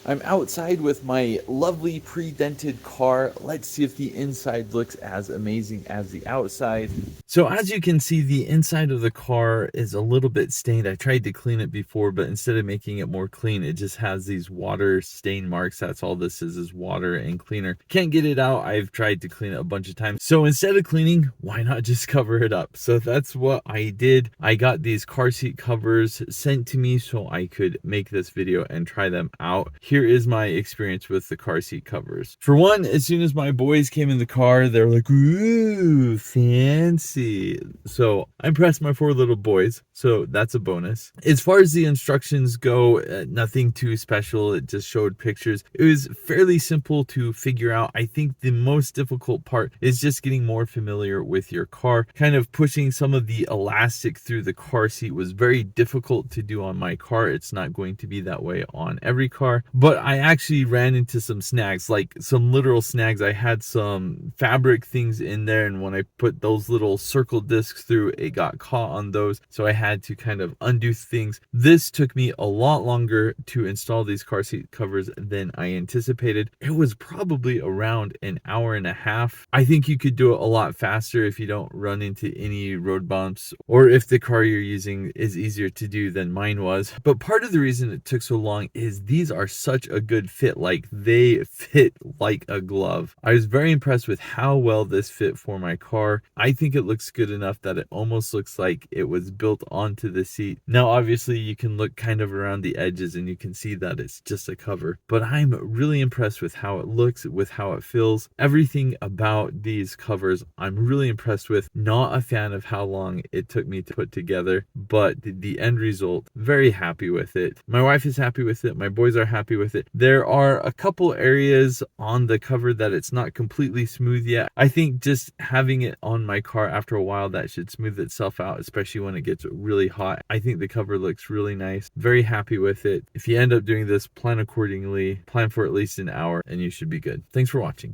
I'm outside with my lovely pre-dented car. Let's see if the inside looks as amazing as the outside. So as you can see, the inside of the car is a little bit stained. I tried to clean it before, but instead of making it more clean, it just has these water stain marks. That's all this is water and cleaner. Can't get it out. I've tried to clean it a bunch of times. So instead of cleaning, why not just cover it up? So that's what I did. I got these car seat covers sent to me so I could make this video and try them out. Here is my experience with the car seat covers. For one, as soon as my boys came in the car, they're like, ooh, fancy. So I impressed my 4 little boys, so that's a bonus. As far as the instructions go, nothing too special. It just showed pictures. It was fairly simple to figure out. I think the most difficult part is just getting more familiar with your car. Kind of pushing some of the elastic through the car seat was very difficult to do on my car. It's not going to be that way on every car, but I actually ran into some snags, like some literal snags. I had some fabric things in there, and when I put those little circle discs through, it got caught on those, so I had to kind of undo things. This took me a lot longer to install these car seat covers than I anticipated. It was probably around an hour and a half. I think you could do it a lot faster if you don't run into any road bumps, or if the car you're using is easier to do than mine was. But part of the reason it took so long is these are such a good fit. Like, they fit like a glove. I was very impressed with how well this fit for my car. I think it looks good enough that it almost looks like it was built onto the seat. Now obviously you can look kind of around the edges and you can see that it's just a cover, but I'm really impressed with how it looks, with how it feels. Everything about these covers I'm really impressed with. Not a fan of how long it took me to put together, but the end result, very happy with it. My wife is happy with it. My boys are happy with it. There are a couple areas on the cover that it's not completely smooth yet. I think just having it on my car after a while, that should smooth itself out, especially when it gets really hot. I think the cover looks really nice. Very happy with it. If you end up doing this, plan accordingly. Plan for at least an hour and you should be good. Thanks for watching.